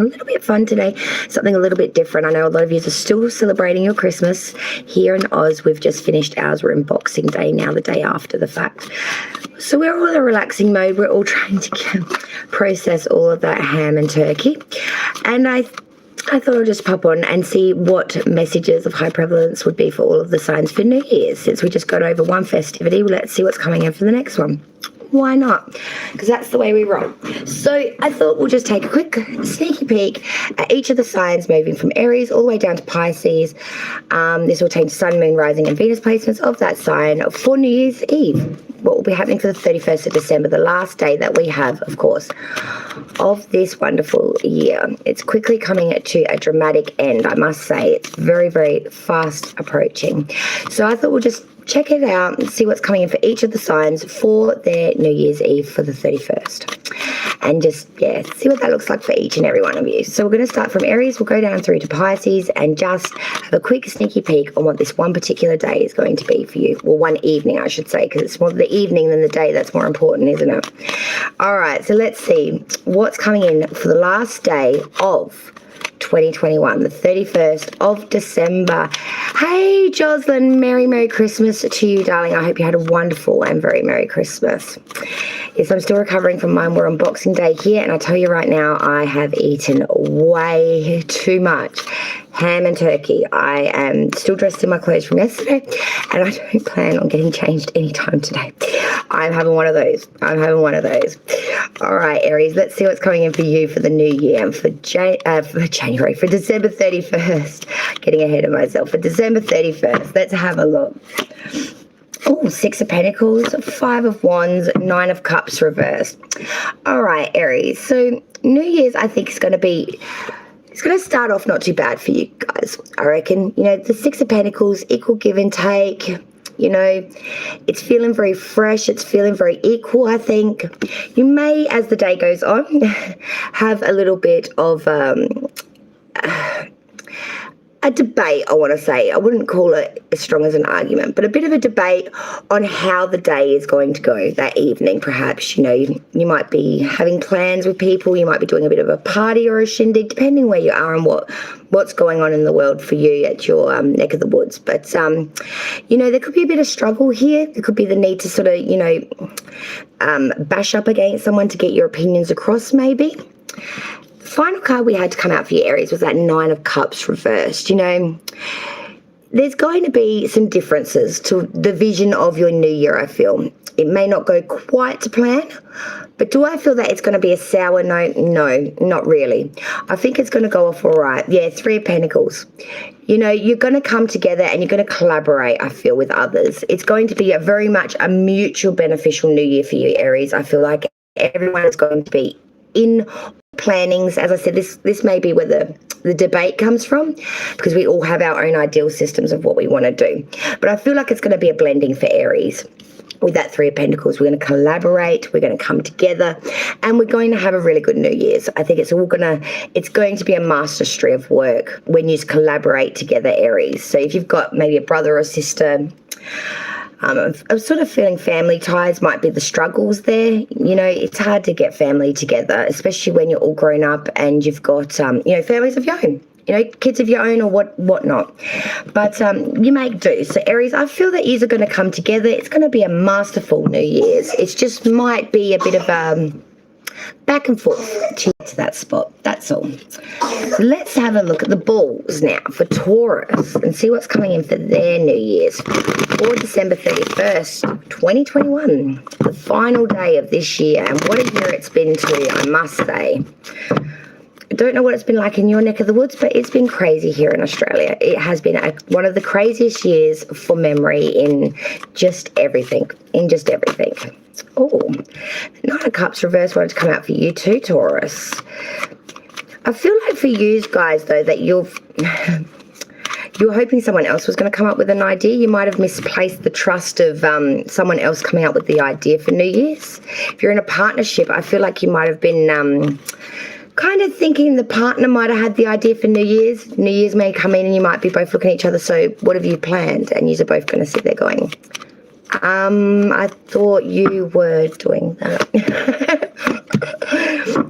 a little bit fun today, something a little bit different. I know a lot of you are still celebrating your Christmas. Here in Oz, we've just finished ours. We're in Boxing Day now, the day after the fact. So we're all in a relaxing mode. We're all trying to process all of that ham and turkey. And I thought I'd just pop on and see what messages of high prevalence would be for all of the signs for New Year's. Since we just got over one festivity, let's see what's coming in for the next one. Why not? Because that's the way we roll. So I thought we'll just take a quick sneaky peek at each of the signs moving from Aries all the way down to Pisces. This will change Sun, Moon, Rising and Venus placements of that sign for New Year's Eve. What will be happening for the 31st of December, the last day that we have, of course, of this wonderful year. It's quickly coming to a dramatic end, I must say. It's very, very fast approaching. So I thought we'll just check it out and see what's coming in for each of the signs for their New Year's Eve for the 31st. And just, see what that looks like for each and every one of you. So we're going to start from Aries, we'll go down through to Pisces and just have a quick sneaky peek on what this one particular day is going to be for you. Well, one evening, I should say, because it's more the evening than the day that's more important, isn't it? All right, so let's see what's coming in for the last day of 2021, the 31st of December. Hey, Jocelyn, Merry Christmas to you, darling. I hope you had a wonderful and very Merry Christmas. Yes, I'm still recovering from mine. We're on Boxing Day here, and I tell you right now, I have eaten way too much ham and turkey. I am still dressed in my clothes from yesterday, and I don't plan on getting changed anytime today. I'm having one of those. All right, Aries, let's see what's coming in for you for the new year and for January, for December 31st. Getting ahead of myself. For December 31st, let's have a look. Oh, 6 of Pentacles, 5 of Wands, 9 of Cups reversed. All right, Aries. So New Year's, I think, is going to be... It's going to start off not too bad for you guys, I reckon. You know, the 6 of Pentacles, equal give and take. You know, it's feeling very fresh. It's feeling very equal, I think. You may, as the day goes on, have a little bit of a debate, I want to say. I wouldn't call it as strong as an argument, but a bit of a debate on how the day is going to go that evening, perhaps. You know, you might be having plans with people. You might be doing a bit of a party or a shindig, depending where you are and what's going on in the world for you at your neck of the woods. But, you know, there could be a bit of struggle here. There could be the need to sort of, you know, bash up against someone to get your opinions across, maybe. Final card we had to come out for you, Aries, was that 9 of Cups reversed. You know, there's going to be some differences to the vision of your new year, I feel. It may not go quite to plan, but do I feel that it's going to be a sour note? No, not really. I think it's going to go off all right. Yeah, 3 of Pentacles. You know, you're going to come together and you're going to collaborate, I feel, with others. It's going to be very much a mutual beneficial new year for you, Aries. I feel like everyone is going to be in plannings. As I said, this may be where the debate comes from, because we all have our own ideal systems of what we want to do. But I feel like it's going to be a blending for Aries. With that 3 of Pentacles, we're going to collaborate, we're going to come together, and we're going to have a really good New Year's. I think it's going to be a mastery of work when you collaborate together, Aries. So if you've got maybe a brother or sister, I'm sort of feeling family ties might be the struggles there. You know, it's hard to get family together, especially when you're all grown up and you've got, you know, families of your own, you know, kids of your own or whatnot. But you make do. So, Aries, I feel that you are going to come together. It's going to be a masterful New Year's. It just might be a bit of back and forth to get to that spot. That's all. So let's have a look at the balls now for Taurus and see what's coming in for their New Year's for December 31st, 2021, the final day of this year. And what a year it's been too, I must say. I don't know what it's been like in your neck of the woods, but it's been crazy here in Australia. It has been one of the craziest years for memory in just everything. Oh, 9 of Cups reverse wanted to come out for you too, Taurus. I feel like for you guys, though, that you're hoping someone else was going to come up with an idea. You might have misplaced the trust of someone else coming up with the idea for New Year's. If you're in a partnership, I feel like you might have been kind of thinking the partner might have had the idea for New Year's. New Year's may come in and you might be both looking at each other. So what have you planned? And you're both going to sit there going, I thought you were doing that.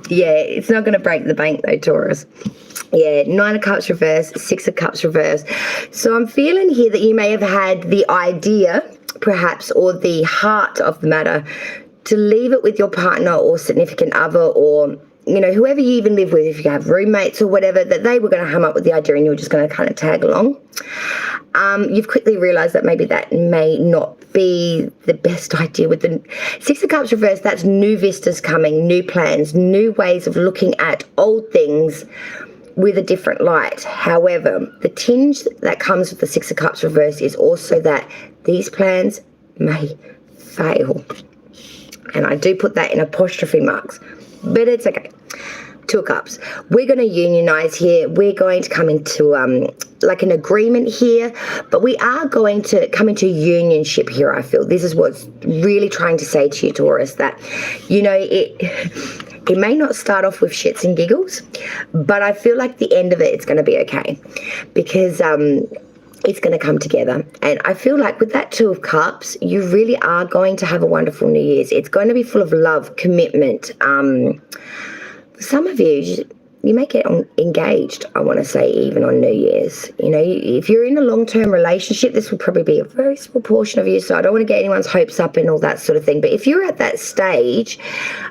Yeah, it's not going to break the bank though, Taurus. Yeah, 9 of Cups reverse, 6 of Cups reverse. So I'm feeling here that you may have had the idea, perhaps, or the heart of the matter, to leave it with your partner or significant other, or, you know, whoever you even live with, if you have roommates or whatever, that they were going to hum up with the idea and you were just going to kind of tag along. You've quickly realised that maybe that may not be the best idea. With the 6 of Cups reverse, that's new vistas coming, new plans, new ways of looking at old things with a different light. However, the tinge that comes with the 6 of Cups reverse is also that these plans may fail. And I do put that in apostrophe marks, but it's okay. 2 of Cups. We're going to unionize here. We're going to come into like an agreement here, but we are going to come into unionship here, I feel. This is what's really trying to say to you, Taurus, that, you know, it may not start off with shits and giggles, but I feel like the end of it's going to be okay, because it's going to come together. And I feel like with that 2 of Cups, you really are going to have a wonderful New Year's. It's going to be full of love, commitment. Some of you may get engaged, I want to say, even on New Year's. You know, if you're in a long-term relationship, this will probably be a very small portion of you, so I don't want to get anyone's hopes up and all that sort of thing. But if you're at that stage,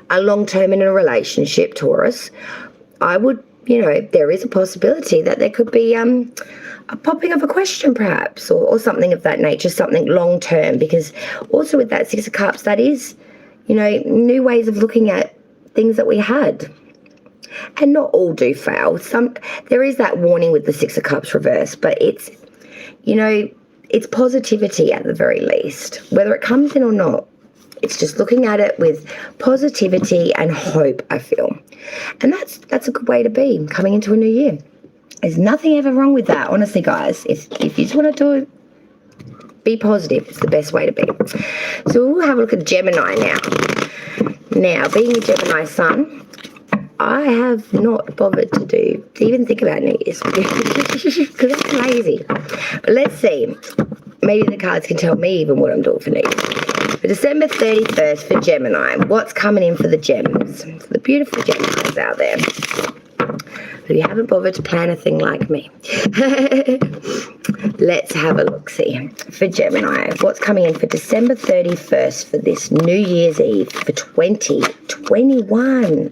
a long-term in a relationship, Taurus, I would, you know, there is a possibility that there could be a popping of a question perhaps, or something of that nature, something long-term, because also with that 6 of Cups, that is, you know, new ways of looking at things that we had. And not all do fail. There is that warning with the 6 of Cups reverse, but it's, you know, it's positivity at the very least, whether it comes in or not. It's just looking at it with positivity and hope, I feel. And that's a good way to be coming into a new year. There's nothing ever wrong with that, honestly, guys. If you just want to do it, be positive. It's the best way to be. So we'll have a look at Gemini now. Now, being a Gemini sun, I have not bothered to even think about New Year's because it's lazy. But let's see. Maybe the cards can tell me even what I'm doing for New Year's. For December 31st for Gemini, what's coming in for the gems? For the beautiful Geminis out there. But you haven't bothered to plan a thing like me. Let's have a look-see. For Gemini, what's coming in for December 31st for this New Year's Eve for 2021?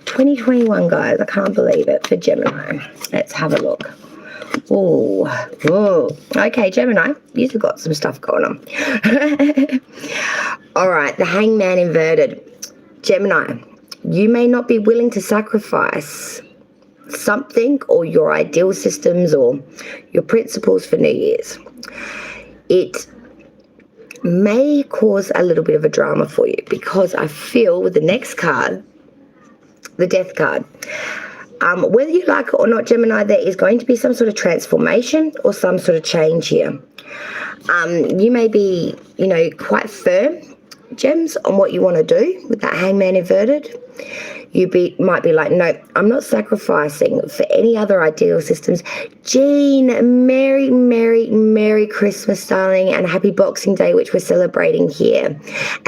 2021, guys. I can't believe it. For Gemini. Let's have a look. Oh. Okay, Gemini. You've got some stuff going on. All right, the Hangman inverted. Gemini, you may not be willing to sacrifice something or your ideal systems or your principles for New Year's. It may cause a little bit of a drama for you, because I feel with the next card, the Death card, whether you like it or not, Gemini, there is going to be some sort of transformation or some sort of change here. You may be, you know, quite firm, Gems, on what you want to do with that Hangman inverted. Might be like, no, I'm not sacrificing for any other ideal systems. Jean, Merry Christmas, darling, and happy Boxing Day, which we're celebrating here.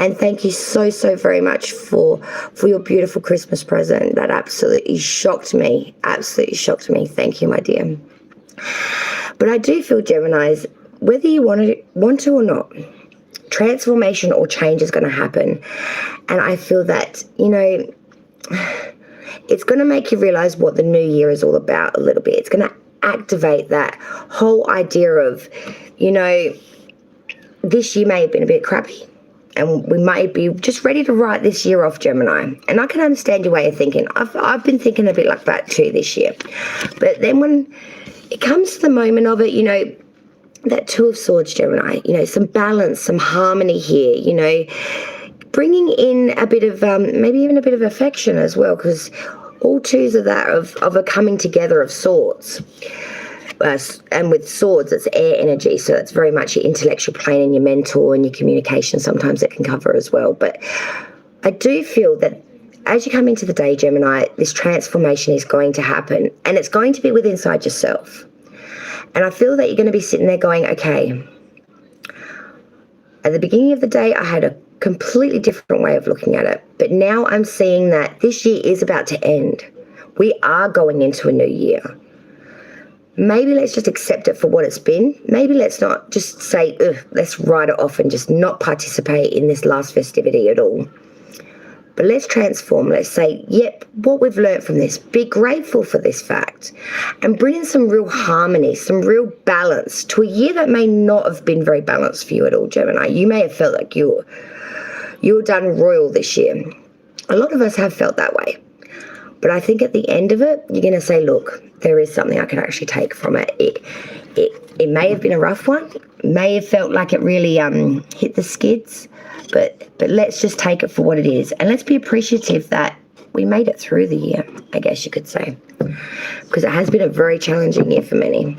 And thank you so very much for your beautiful Christmas present. That absolutely shocked me. Thank you, my dear. But I do feel, Geminis, whether you want to or not, transformation or change is going to happen. And I feel that, you know, it's going to make you realize what the new year is all about a little bit. It's going to activate that whole idea of, you know, this year may have been a bit crappy and we might be just ready to write this year off, Gemini. And I can understand your way of thinking. I've been thinking a bit like that too this year. But then when it comes to the moment of it, you know, that 2 of Swords, Gemini, you know, some balance, some harmony here, you know, bringing in a bit of, maybe even a bit of affection as well, because all 2s of that, of a coming together of swords. And with swords, it's air energy, so it's very much your intellectual plane and your mental and your communication. Sometimes it can cover as well. But I do feel that as you come into the day, Gemini, this transformation is going to happen, and it's going to be within inside yourself. And I feel that you're going to be sitting there going, okay, at the beginning of the day, I had a Completely different way of looking at it. But now I'm seeing that this year is about to end. We are going into a new year. Maybe let's just accept it for what it's been. Maybe let's not just say, ugh, let's write it off and just not participate in this last festivity at all. But let's transform. Let's say, yep, what we've learned from this, be grateful for this fact, and bring in some real harmony, some real balance to a year that may not have been very balanced for you at all, Gemini. You may have felt like you were done royal this year. A lot of us have felt that way. But I think at the end of it, you're going to say, look, there is something I can actually take from it. It may have been a rough one, may have felt like it really hit the skids, but let's just take it for what it is. And let's be appreciative that we made it through the year, I guess you could say, because it has been a very challenging year for many.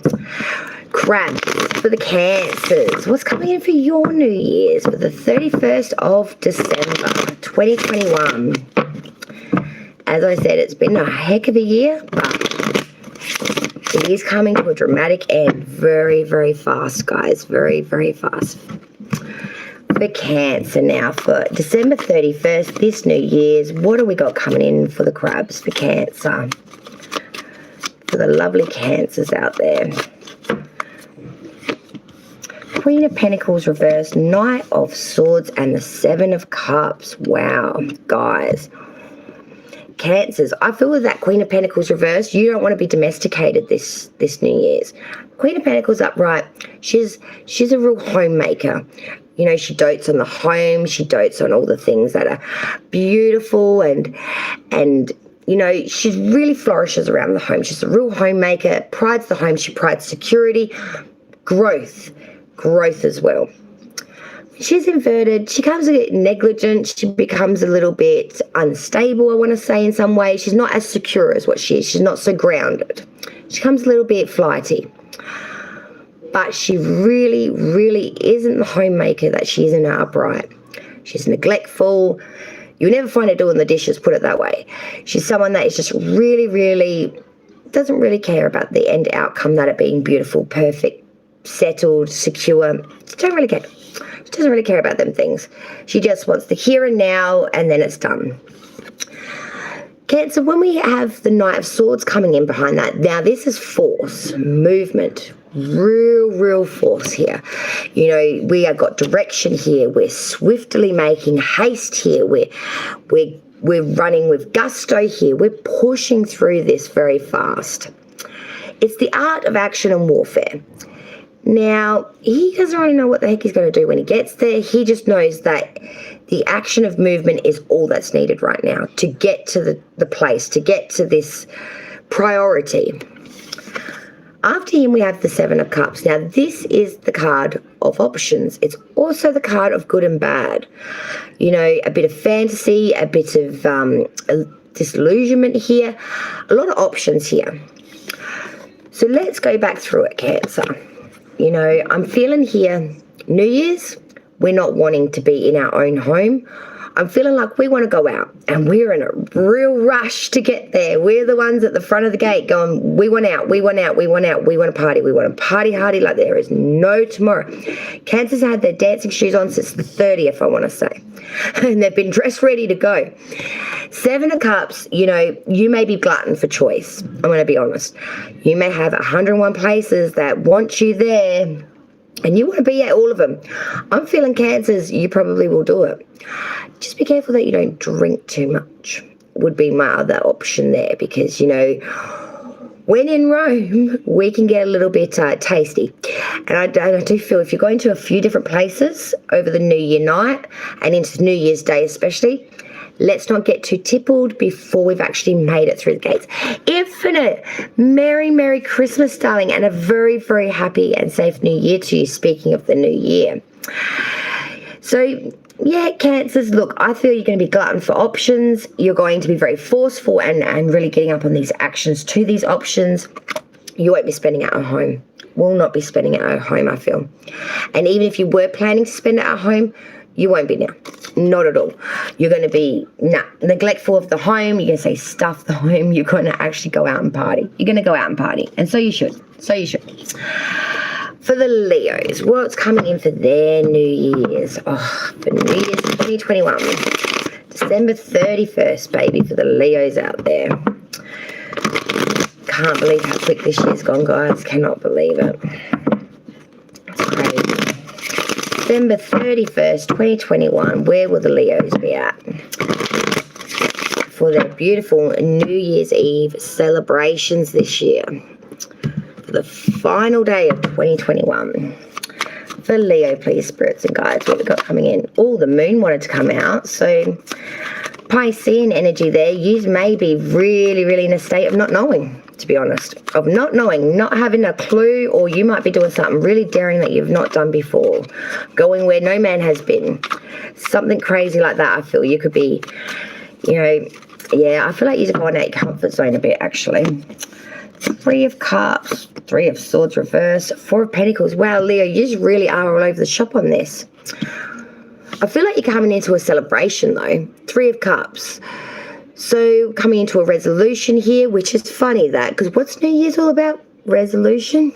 Crabs for the Cancers. What's coming in for your New Year's for the 31st of December, 2021? As I said, it's been a heck of a year, but it is coming to a dramatic end very, very fast, guys. Very, very fast. For Cancer now, for December 31st, this New Year's, what do we got coming in for the Crabs for Cancer? For the lovely Cancers out there. Queen of Pentacles reversed, Knight of Swords, and the Seven of Cups. Wow, guys. Cancers, I feel with that Queen of Pentacles reversed, you don't want to be domesticated this New Year's. Queen of Pentacles upright, she's a real homemaker. You know, she dotes on the home, she dotes on all the things that are beautiful and you know, she really flourishes around the home. She's a real homemaker, prides the home, she prides security, growth as well. She's inverted. She becomes a bit negligent. She becomes a little bit unstable, I want to say, in some ways. She's not as secure as what she is. She's not so grounded. She becomes a little bit flighty. But she really, really isn't the homemaker that she is in her upright. She's neglectful. You'll never find her doing the dishes, put it that way. She's someone that is just really, really, doesn't really care about the end outcome, that it being beautiful, perfect, settled, secure. She don't really care. She doesn't really care about them things. She just wants the here and now, and then it's done. Cancer, when we have the Knight of Swords coming in behind that, now this is force, movement, real force here. You know, we have got direction here. We're swiftly making haste here. We're running with gusto here. We're pushing through this very fast. It's the art of action and warfare. Now, he doesn't really know what the heck he's going to do when he gets there. He just knows that the action of movement is all that's needed right now to get to the place, to get to this priority. After him, we have the Seven of Cups. Now, this is the card of options. It's also the card of good and bad. You know, a bit of fantasy, a bit of disillusionment here, a lot of options here. So let's go back through it, Cancer. You know, I'm feeling here, New Year's, we're not wanting to be in our own home. I'm feeling like we want to go out, and we're in a real rush to get there. We're the ones at the front of the gate going, we want out, we want out, we want out, we want to party. We want to party hardy like there is no tomorrow. Cancer's had their dancing shoes on since the 30th, I want to say. And they've been dressed ready to go. Seven of Cups, you know, you may be glutton for choice. I'm going to be honest. You may have 101 places that want you there, and you want to be at all of them. I'm feeling Cancers, you probably will do it. Just be careful that you don't drink too much, would be my other option there, because, you know, when in Rome, we can get a little bit tasty. And I do feel if you're going to a few different places over the New Year night and into New Year's Day especially, let's not get too tippled before we've actually made it through the gates. Infinite Merry Christmas, darling, and a very, very happy and safe New Year to you, speaking of the New Year. So, yeah, Cancers, look, I feel you're going to be glutton for options. You're going to be very forceful and really getting up on these actions to these options. You won't be spending it at home. Will not be spending it at home, I feel. And even if you were planning to spend it at home, you won't be now. Not at all. You're going to be neglectful of the home. You're going to say stuff the home. You're going to actually go out and party. You're going to go out and party. And so you should. So you should. For the Leos, what's coming in for their New Year's? Oh, for New Year's 2021. December 31st, baby, for the Leos out there. Can't believe how quick this year's gone, guys. Cannot believe it. It's crazy. December 31st, 2021. Where will the Leos be at for their beautiful New Year's Eve celebrations this year? For the final day of 2021. For Leo, please, spirits and guides, what we got coming in? Oh, the moon wanted to come out. So Piscean energy there. You may be really, really in a state of not knowing, to be honest. Of not knowing, not having a clue, or you might be doing something really daring that you've not done before. Going where no man has been. Something crazy like that, I feel. You could be, you know, yeah, I feel like you're going out your comfort zone a bit, actually. Three of Cups, Three of Swords reverse, Four of Pentacles. Wow, Leo, you just really are all over the shop on this. I feel like you're coming into a celebration, though. Three of Cups. So coming into a resolution here, which is funny that, because what's New Year's all about? Resolution.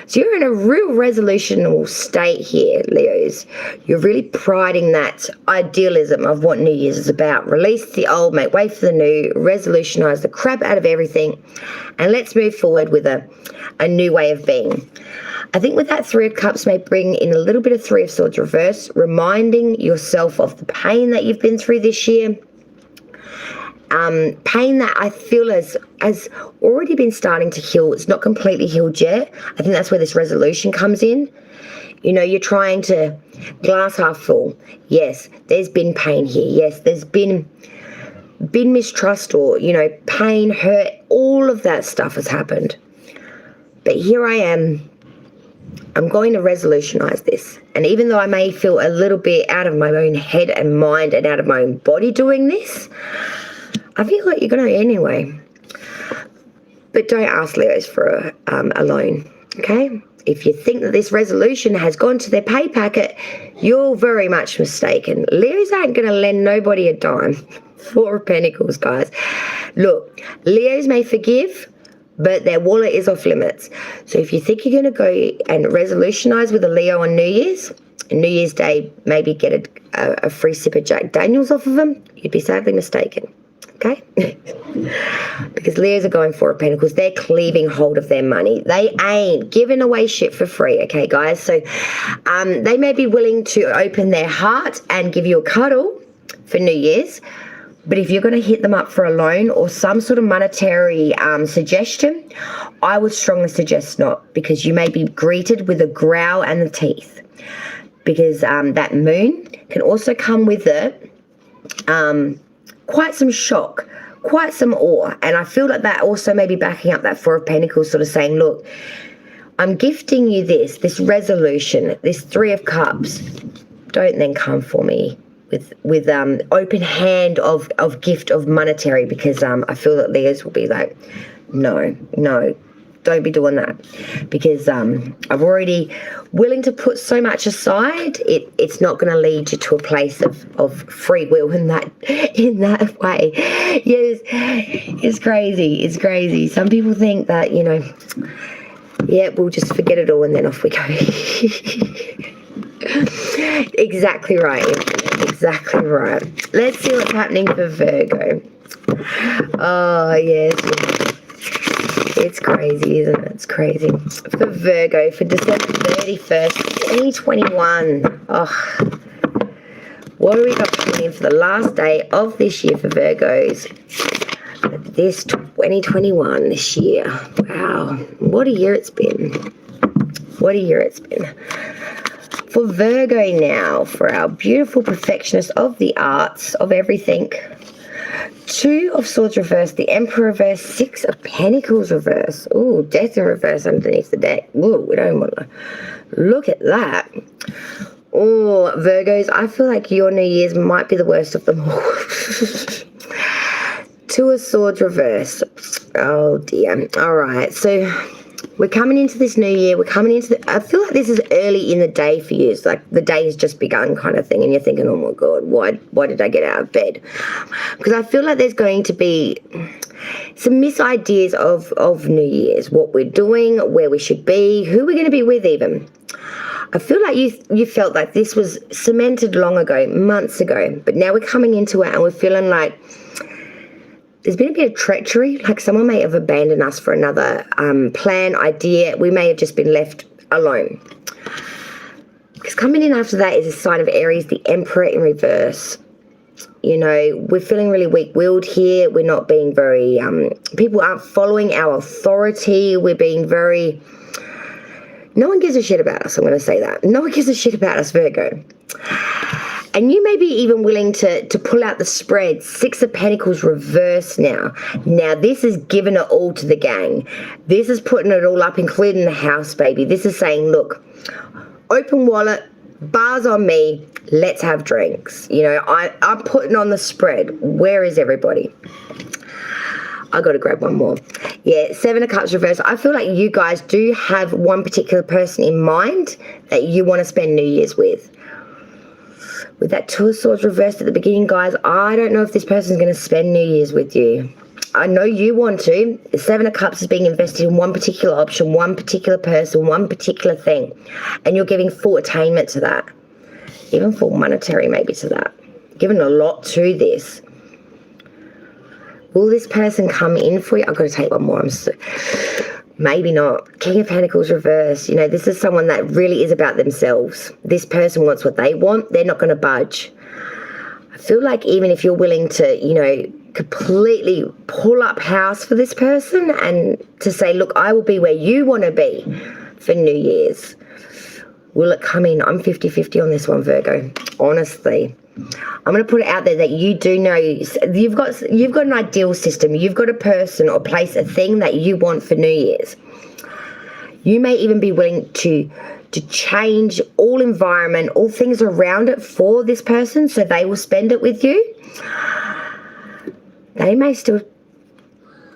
So you're in a real resolutional state here, Leos. You're really priding that idealism of what New Year's is about. Release the old, make way for the new, resolutionize the crap out of everything, and let's move forward with a new way of being. I think with that Three of Cups may bring in a little bit of Three of Swords reverse, reminding yourself of the pain that you've been through this year. Pain that I feel has already been starting to heal. It's not completely healed yet. I think that's where this resolution comes in. You know, you're trying to glass half full. Yes, there's been pain here. Yes, there's been mistrust, or, you know, pain, hurt, all of that stuff has happened. But here I am. I'm going to resolutionize this. And even though I may feel a little bit out of my own head and mind and out of my own body doing this, I feel like you're going to anyway. But don't ask Leos for a loan, okay? If you think that this resolution has gone to their pay packet, you're very much mistaken. Leos aren't going to lend nobody a dime. Four of Pentacles, guys. Look, Leos may forgive, but their wallet is off limits. So if you think you're going to go and resolutionize with a Leo on New Year's Day, maybe get a free sip of Jack Daniels off of them, you'd be sadly mistaken. Okay? Because Leos are going Four of Pentacles. They're cleaving hold of their money. They ain't giving away shit for free, okay, guys? So they may be willing to open their heart and give you a cuddle for New Year's. But if you're going to hit them up for a loan or some sort of monetary suggestion, I would strongly suggest not, because you may be greeted with a growl and the teeth. Because that moon can also come with it quite some shock, quite some awe. And I feel like that also may be backing up that Four of Pentacles, sort of saying, look, I'm gifting you this resolution, this Three of Cups. Don't then come for me with open hand of gift of monetary, because I feel that Leos will be like, no, don't be doing that, because I've already willing to put so much aside. It's not going to lead you to a place of free will in that way. Yes, it's crazy. Some people think that, you know, yeah, we'll just forget it all and then off we go. Exactly right. Let's see what's happening for Virgo. Oh yes. It's crazy, isn't it? It's crazy. For Virgo, for December 31st, 2021. Oh, what do we got coming in for the last day of this year for Virgos? This 2021, this year. Wow. What a year it's been. For Virgo now, for our beautiful perfectionist of the arts, of everything. Two of Swords reverse, the Emperor reverse, Six of Pentacles reverse. Ooh, Death in reverse underneath the deck. Ooh, we don't want to look at that. Oh, Virgos, I feel like your New Year's might be the worst of them all. Two of Swords reverse. Oh dear. All right, so we're coming into this new year. We're coming into I feel like this is early in the day for you. It's like the day has just begun kind of thing. And you're thinking, oh my God, why did I get out of bed? Because I feel like there's going to be some misideas of New Year's, what we're doing, where we should be, who we're going to be with even. I feel like you felt like this was cemented long ago, months ago, but now we're coming into it and we're feeling like there's been a bit of treachery, like someone may have abandoned us for another plan, idea. We may have just been left alone. Because coming in after that is a sign of Aries, the Emperor in reverse. You know, we're feeling really weak-willed here. We're not being very, people aren't following our authority. We're being very, no one gives a shit about us, I'm going to say that. No one gives a shit about us, Virgo. And you may be even willing to pull out the spread. 6 of Pentacles reverse now. Now, this is giving it all to the gang. This is putting it all up, including the house, baby. This is saying, look, open wallet, bars on me, let's have drinks. You know, I'm putting on the spread. Where is everybody? I got to grab one more. Yeah, 7 of Cups reverse. I feel like you guys do have one particular person in mind that you want to spend New Year's with. With that 2 of Swords reversed at the beginning, guys, I don't know if this person's going to spend New Year's with you. I know you want to. The 7 of Cups is being invested in one particular option, one particular person, one particular thing. And you're giving full attainment to that. Even full monetary maybe to that. Giving a lot to this. Will this person come in for you? I've got to take one more. Maybe not. King of Pentacles reverse. You know, this is someone that really is about themselves. This person wants what they want. They're not going to budge. I feel like even if you're willing to, you know, completely pull up house for this person and to say, look, I will be where you want to be for New Year's. Will it come in? I'm 50-50 on this one, Virgo. Honestly. I'm going to put it out there that you do know you've got an ideal system. You've got a person or place, a thing that you want for New Year's. You may even be willing to change all environment, all things around it for this person so they will spend it with you. They may still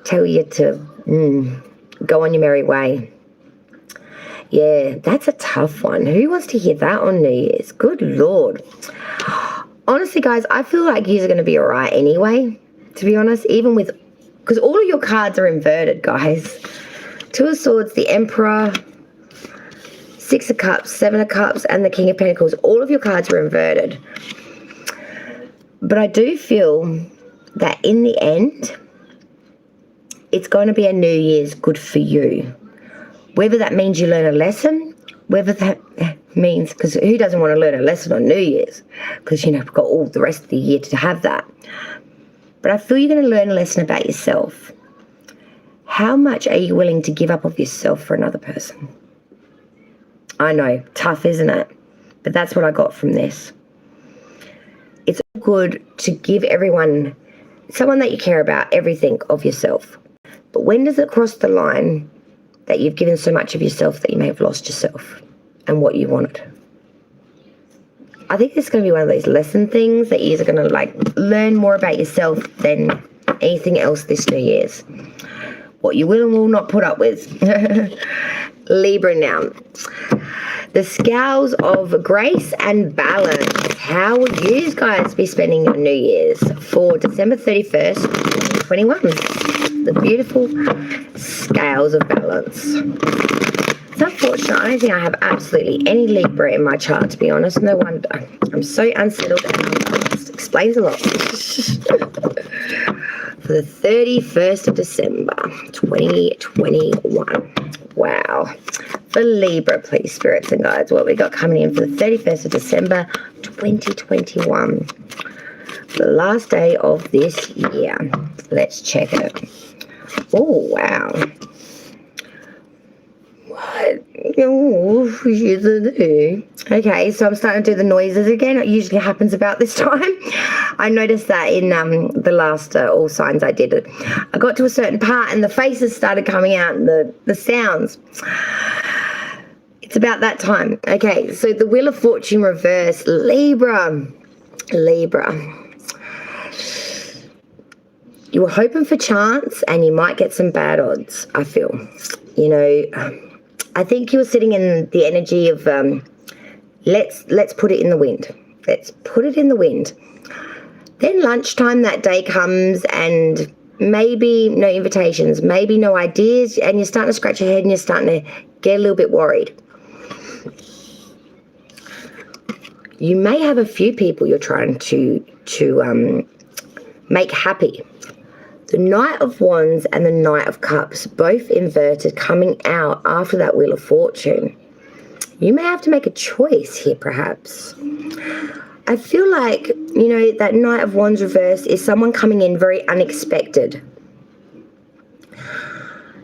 tell you to go on your merry way. Yeah, that's a tough one. Who wants to hear that on New Year's? Good Lord. Honestly, guys, I feel like you're going to be all right anyway, to be honest, even with, because all of your cards are inverted, guys. 2 of Swords, the Emperor, 6 of Cups, 7 of Cups, and the King of Pentacles. All of your cards are inverted. But I do feel that in the end, it's going to be a New Year's good for you. Whether that means you learn a lesson, whether that means, because who doesn't want to learn a lesson on New Year's? Because, you know, we've got all the rest of the year to have that. But I feel you're going to learn a lesson about yourself. How much are you willing to give up of yourself for another person? I know, tough, isn't it? But that's what I got from this. It's good to give everyone, someone that you care about, everything of yourself. But when does it cross the line that you've given so much of yourself that you may have lost yourself and what you wanted? I think this is going to be one of those lesson things that you're going to like learn more about yourself than anything else this New Year's. What you will and will not put up with. Libra now. The scales of grace and balance. How will you guys be spending your New Year's for December 31st, 2021? The beautiful scales of balance. It's unfortunate. I don't think I have absolutely any Libra in my chart, to be honest. No wonder. I'm so unsettled. It explains a lot. For the 31st of December, 2021. Wow. For Libra, please, spirits and guides, what we got coming in for the 31st of December, 2021. The last day of this year. Let's check it. Oh, wow. What? Oh, okay, so I'm starting to do the noises again. It usually happens about this time. I noticed that in the last all signs I did it. I got to a certain part and the faces started coming out and the sounds. It's about that time. Okay, so the Wheel of Fortune reverse. Libra. You were hoping for chance and you might get some bad odds, I feel. You know, I think you were sitting in the energy of let's put it in the wind. Let's put it in the wind. Then lunchtime that day comes and maybe no invitations, maybe no ideas, and you're starting to scratch your head and you're starting to get a little bit worried. You may have a few people you're trying to make happy. The Knight of Wands and the Knight of Cups, both inverted, coming out after that Wheel of Fortune. You may have to make a choice here, perhaps. I feel like, you know, that Knight of Wands reverse is someone coming in very unexpected.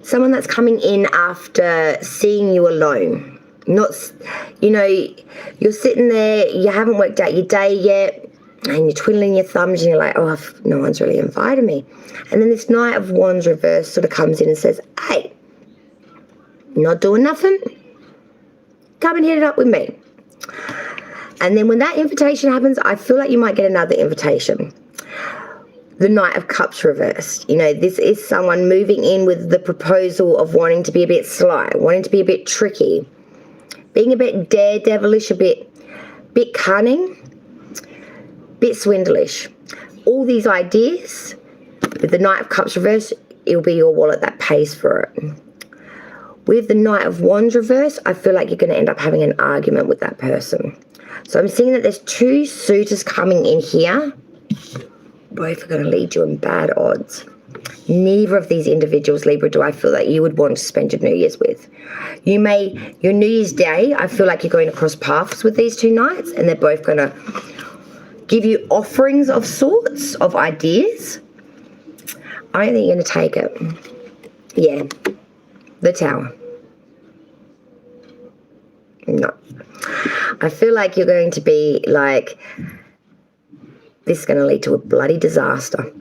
Someone that's coming in after seeing you alone. Not, you know, you're sitting there, you haven't worked out your day yet, and you're twiddling your thumbs and you're like, oh, no one's really invited me. And then this Knight of Wands reverse sort of comes in and says, hey, not doing nothing? Come and hit it up with me. And then when that invitation happens, I feel like you might get another invitation. The Knight of Cups reversed. You know, this is someone moving in with the proposal of wanting to be a bit sly, wanting to be a bit tricky, being a bit daredevilish, a bit cunning, bit swindlish. All these ideas, with the Knight of Cups reverse, it'll be your wallet that pays for it. With the Knight of Wands reverse, I feel like you're going to end up having an argument with that person. So I'm seeing that there's two suitors coming in here. Both are going to lead you in bad odds. Neither of these individuals, Libra, do I feel that you would want to spend your New Year's with. You may, your New Year's Day, I feel like you're going to cross paths with these two knights, and they're both going to give you offerings of sorts, of ideas. I don't think you're going to take it. Yeah, the Tower. No. I feel like you're going to be like, this is going to lead to a bloody disaster.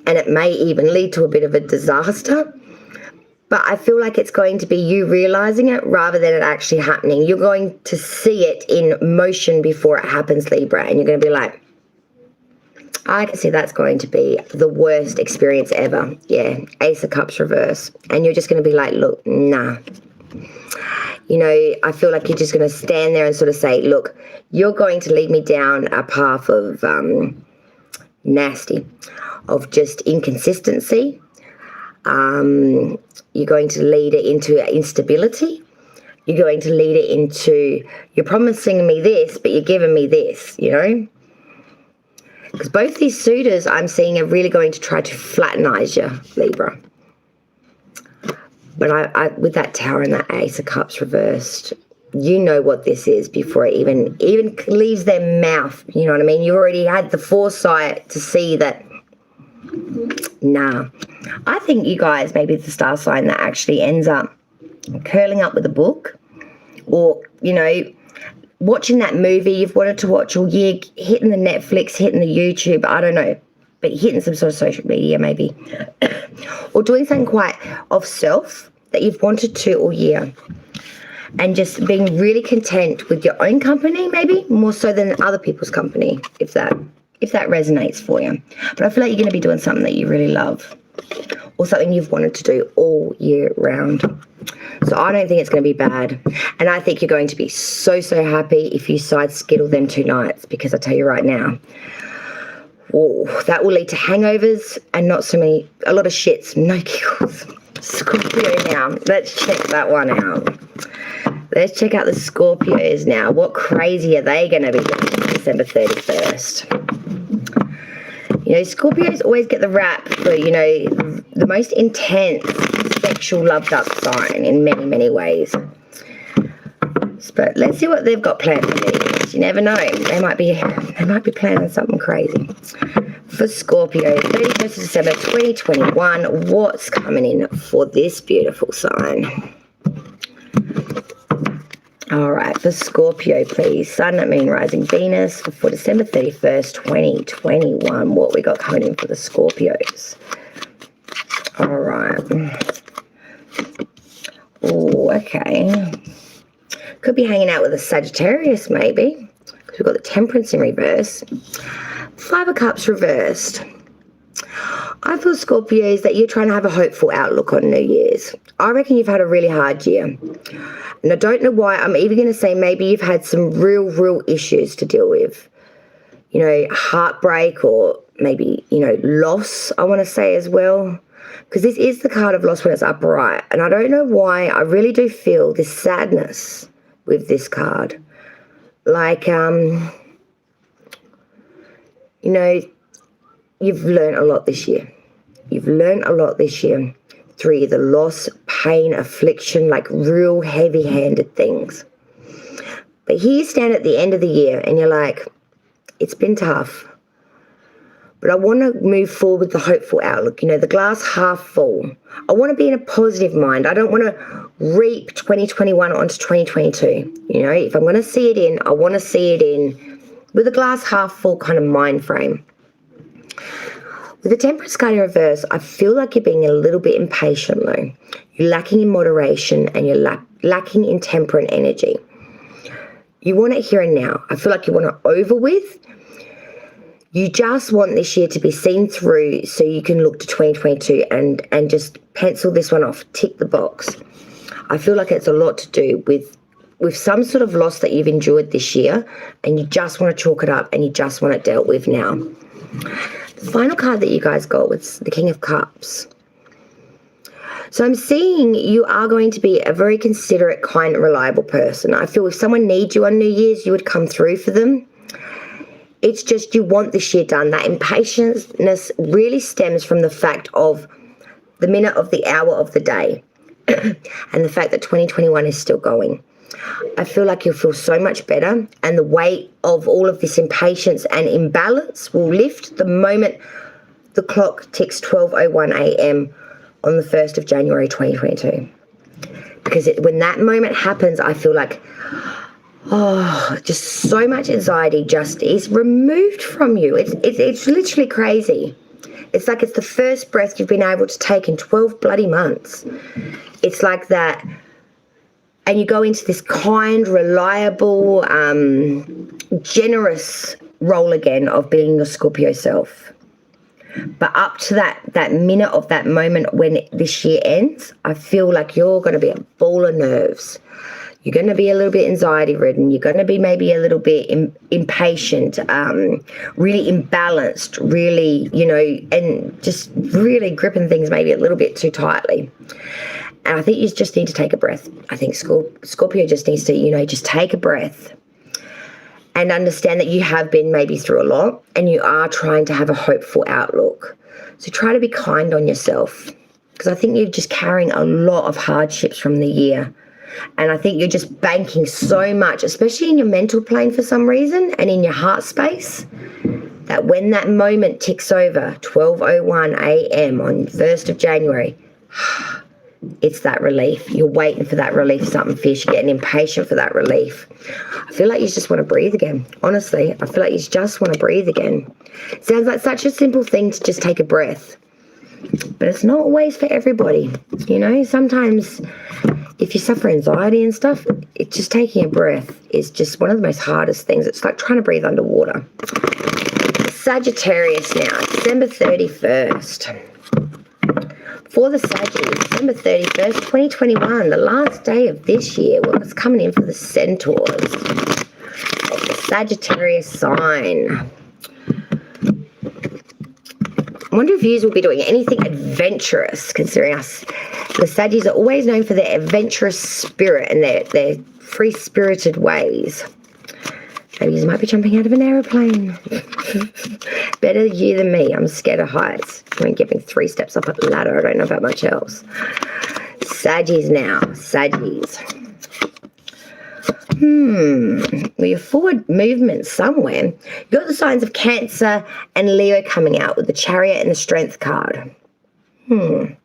And it may even lead to a bit of a disaster. But I feel like it's going to be you realizing it rather than it actually happening. You're going to see it in motion before it happens, Libra. And you're going to be like, I can see that's going to be the worst experience ever. Yeah, Ace of Cups reverse. And you're just going to be like, look, nah. You know, I feel like you're just going to stand there and sort of say, look, you're going to lead me down a path of nasty, of just inconsistency. You're going to lead it into instability. You're going to lead it into, you're promising me this, but you're giving me this, you know? Because both these suitors I'm seeing are really going to try to flattenize you, Libra. But I with that Tower and that Ace of Cups reversed, you know what this is before it even leaves their mouth. You know what I mean? You already had the foresight to see that, nah. I think you guys may be the star sign that actually ends up curling up with a book, or, you know, watching that movie you've wanted to watch all year, hitting the Netflix, hitting the YouTube, I don't know, but hitting some sort of social media maybe, or doing something quite of self that you've wanted to all year, and just being really content with your own company, maybe more so than other people's company, if that resonates for you. But I feel like you're going to be doing something that you really love, or something you've wanted to do all year round. So I don't think it's going to be bad. And I think you're going to be so happy if you side skittle them two nights, because I tell you right now, oh, that will lead to hangovers and a lot of shits, no giggles. Scorpio now. Let's check that one out. Let's check out the Scorpios now. What crazy are they going to be doing December 31st? You know, Scorpios always get the rap for, you know, the most intense sexual loved up sign in many ways. But let's see what they've got planned for these. You never know. They might be planning something crazy. For Scorpio, 31st of December 2021, what's coming in for this beautiful sign? All right, for Scorpio, please. Sun, Moon, Rising, Venus for December 31st, 2021. What we got coming in for the Scorpios? All right. Oh, okay. Could be hanging out with a Sagittarius, maybe, because we've got the Temperance in reverse. 5 of Cups reversed. I feel, Scorpios, that you're trying to have a hopeful outlook on New Year's. I reckon you've had a really hard year. And I don't know why. I'm even going to say maybe you've had some real issues to deal with. You know, heartbreak or maybe, you know, loss, I want to say as well. Because this is the card of loss when it's upright. And I don't know why. I really do feel this sadness with this card. Like, you know, you've learned a lot this year. You've learned a lot this year through either loss, pain, affliction, like real heavy-handed things. But here you stand at the end of the year and you're like, it's been tough, but I want to move forward with the hopeful outlook, you know, the glass half full. I want to be in a positive mind. I don't want to reap 2021 onto 2022. You know, if I'm going to see it in, I want to see it in with a glass half full kind of mind frame. With the Temperance card in reverse, I feel like you're being a little bit impatient, though. You're lacking in moderation and you're lacking in temperate energy. You want it here and now. I feel like you want it over with. You just want this year to be seen through so you can look to 2022 and just pencil this one off, tick the box. I feel like it's a lot to do with some sort of loss that you've endured this year and you just want to chalk it up and you just want it dealt with now. The final card that you guys got was the King of Cups. So I'm seeing you are going to be a very considerate, kind, reliable person. I feel if someone needs you on New Year's, you would come through for them. It's just you want this year done. That impatience really stems from the fact of the minute of the hour of the day and the fact that 2021 is still going. I feel like you'll feel so much better and the weight of all of this impatience and imbalance will lift the moment the clock ticks 12:01 a.m. on the 1st of January 2022. Because when that moment happens, I feel like, just so much anxiety just is removed from you. It's literally crazy. It's like it's the first breath you've been able to take in 12 bloody months. It's like that. And you go into this kind, reliable, generous role again of being your Scorpio self. But up to that minute of that moment when this year ends, I feel like you're going to be a ball of nerves. You're going to be a little bit anxiety-ridden. You're going to be maybe a little bit impatient, really imbalanced, really, you know, and just really gripping things maybe a little bit too tightly. And I think you just need to take a breath. I think Scorpio just needs to, you know, just take a breath and understand that you have been maybe through a lot and you are trying to have a hopeful outlook. So try to be kind on yourself because I think you're just carrying a lot of hardships from the year. And I think you're just banking so much, especially in your mental plane for some reason and in your heart space, that when that moment ticks over 12:01 a.m. on 1st of January, it's that relief. You're waiting for that relief, something fierce. You're getting impatient for that relief. I feel like you just want to breathe again. Honestly, I feel like you just want to breathe again. It sounds like such a simple thing to just take a breath. But it's not always for everybody. You know, sometimes if you suffer anxiety and stuff, it's just taking a breath is just one of the most hardest things. It's like trying to breathe underwater. Sagittarius now, December 31st. For the Sagittarius, December 31st, 2021, the last day of this year. Well, it's coming in for the Centaurs of the Sagittarius sign. I wonder if you will be doing anything adventurous, considering us. The Saggies are always known for their adventurous spirit and their free-spirited ways. Maybe you might be jumping out of an aeroplane. Better you than me. I'm scared of heights. I mean, giving 3 steps up a ladder. I don't know about much else. Saggies now. Saggies. Well, your forward movement somewhere. You've got the signs of Cancer and Leo coming out with the Chariot and the Strength card. 4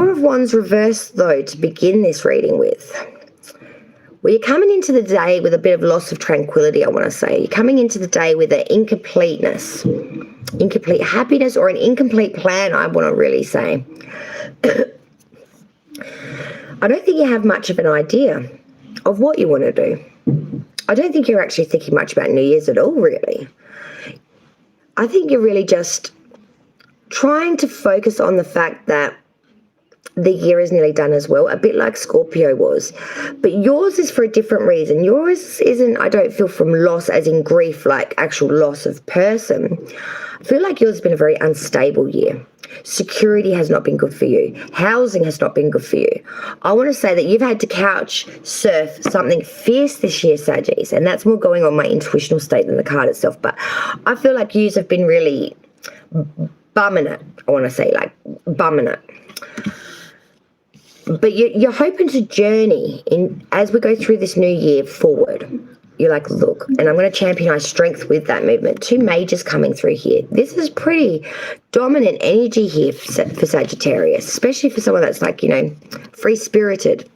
of Wands reversed, though, to begin this reading with. Well, you're coming into the day with a bit of loss of tranquility, I want to say. You're coming into the day with an incompleteness, incomplete happiness, or an incomplete plan, I want to really say. I don't think you have much of an idea of what you want to do. I don't think you're actually thinking much about New Year's at all, really. I think you're really just trying to focus on the fact that the year is nearly done as well, a bit like Scorpio was. But yours is for a different reason. Yours isn't, I don't feel, from loss as in grief, like actual loss of person. I feel like yours has been a very unstable year. Security has not been good for you. Housing has not been good for you. I want to say that you've had to couch surf something fierce this year, Saggies, and that's more going on my intuitional state than the card itself. But I feel like yous have been really bumming it. I want to say, like, bumming it. But you're hoping to journey in as we go through this new year forward. You're like, look, and I'm going to champion our strength with that movement. 2 majors coming through here. This is pretty dominant energy here for Sagittarius, especially for someone that's like, you know, free-spirited.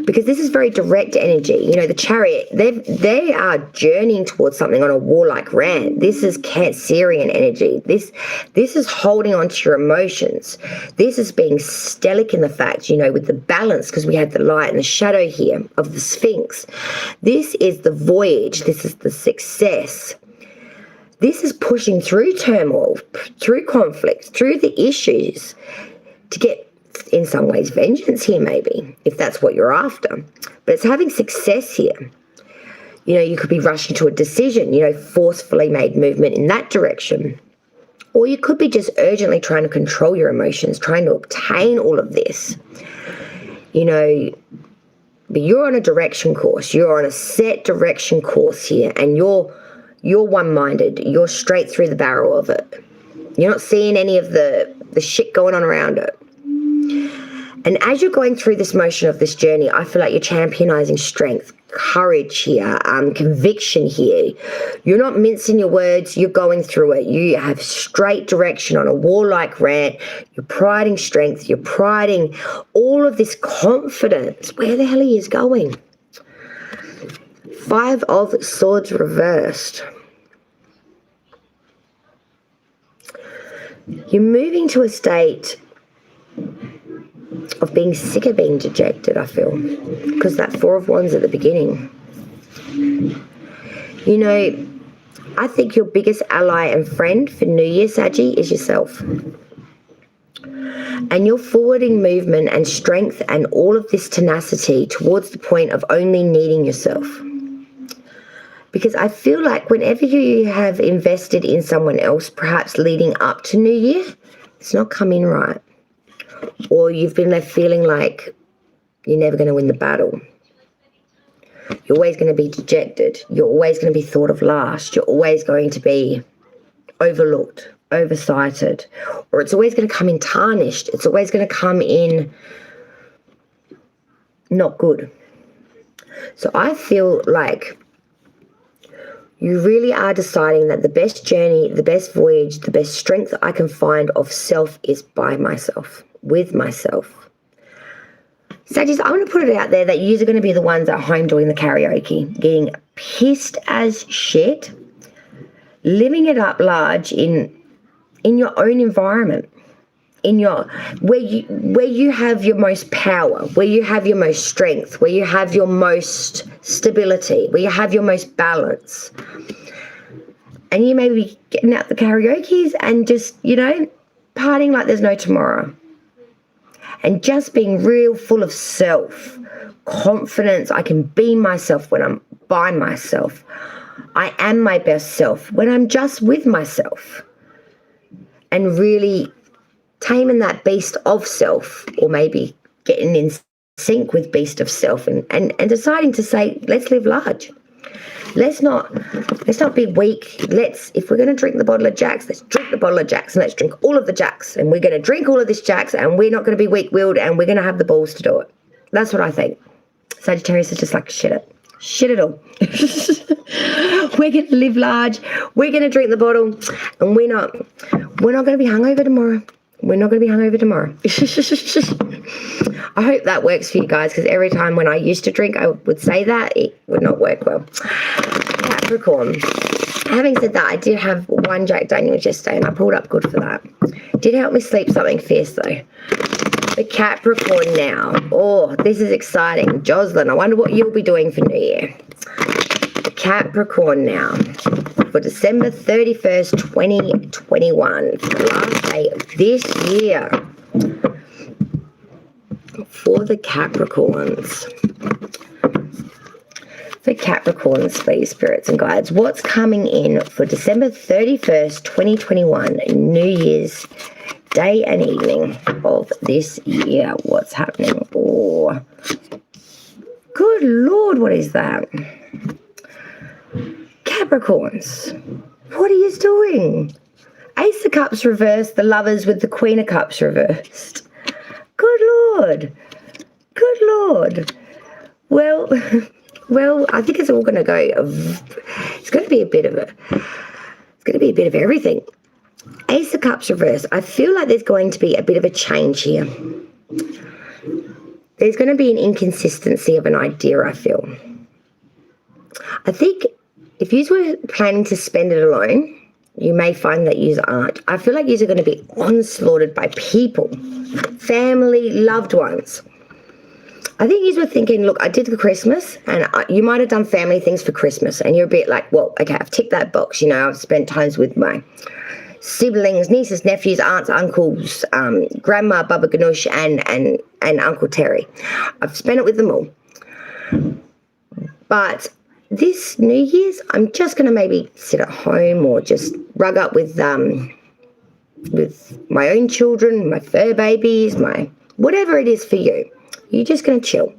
Because this is very direct energy. You know, the Chariot, they are journeying towards something on a warlike rant. This is Cancerian energy. This is holding on to your emotions. This is being stellic in the fact, you know, with the balance, because we have the light and the shadow here of the Sphinx. This is the voyage. This is the success. This is pushing through turmoil, through conflict, through the issues to get, in some ways, vengeance here, maybe, if that's what you're after. But it's having success here. You know, you could be rushing to a decision, you know, forcefully made movement in that direction. Or you could be just urgently trying to control your emotions, trying to obtain all of this. You know, but you're on a direction course. You're on a set direction course here, and you're one-minded. You're straight through the barrel of it. You're not seeing any of the shit going on around it. And as you're going through this motion of this journey, I feel like you're championizing strength, courage here, conviction here. You're not mincing your words. You're going through it. You have straight direction on a warlike rant. You're priding strength. You're priding all of this confidence. Where the hell are you going? 5 of Swords reversed. You're moving to a state of being sick of being dejected, I feel, because that 4 of Wands at the beginning. You know, I think your biggest ally and friend for New Year, Saggy, is yourself. And your forwarding movement and strength and all of this tenacity towards the point of only needing yourself. Because I feel like whenever you have invested in someone else, perhaps leading up to New Year, it's not coming right. Or you've been left feeling like you're never going to win the battle. You're always going to be dejected. You're always going to be thought of last. You're always going to be overlooked, oversighted. Or it's always going to come in tarnished. It's always going to come in not good. So I feel like you really are deciding that the best journey, the best voyage, the best strength I can find of self is by myself, with myself. Saggies, I want to put it out there that you are going to be the ones at home doing the karaoke, getting pissed as shit, living it up large in your own environment, in your where you have your most power, where you have your most strength, where you have your most stability, where you have your most balance. And you may be getting out the karaoke's and just, you know, partying like there's no tomorrow. And just being real full of self, confidence. I can be myself when I'm by myself. I am my best self when I'm just with myself. And really taming that beast of self, or maybe getting in sync with beast of self and deciding to say, let's live large. Let's not be weak. If we're going to drink the bottle of Jacks, let's drink the bottle of Jacks, and let's drink all of the Jacks, and we're going to drink all of this Jacks, and we're not going to be weak-willed, and we're going to have the balls to do it. That's what I think. Sagittarius is just like, shit it all. We're going to live large. We're going to drink the bottle, and we're not going to be hungover tomorrow. We're not going to be hungover tomorrow. I hope that works for you guys, because every time when I used to drink, I would say that. It would not work well. Capricorn. Having said that, I did have 1 Jack Daniels yesterday, and I pulled up good for that. Did help me sleep something fierce, though. The Capricorn now. Oh, this is exciting. Jocelyn, I wonder what you'll be doing for New Year. The Capricorn now. for December 31st, 2021. For the last day of this year. For the Capricorns. For Capricorns, please, spirits and guides, what's coming in for December 31st, 2021, New Year's day and evening of this year? What's happening? Oh, good Lord, what is that? Capricorns, what are you doing? Ace of Cups reversed, the Lovers with the Queen of Cups reversed. Good Lord. Good Lord. Well, I think it's all going to go. It's going to be a bit of everything. Ace of Cups reversed. I feel like there's going to be a bit of a change here. There's going to be an inconsistency of an idea, I feel. I think if you were planning to spend it alone, you may find that you aren't. I feel like you are going to be onslaughted by people, family, loved ones. I think you were thinking, look, I did the Christmas, and you might have done family things for Christmas, and you're a bit like, well, okay, I've ticked that box. You know, I've spent times with my siblings, nieces, nephews, aunts, uncles, grandma, Baba Ganoush, and Uncle Terry. I've spent it with them all. But this New Year's, I'm just going to maybe sit at home or just rug up with my own children, my fur babies, my whatever it is for you. You're just going to chill.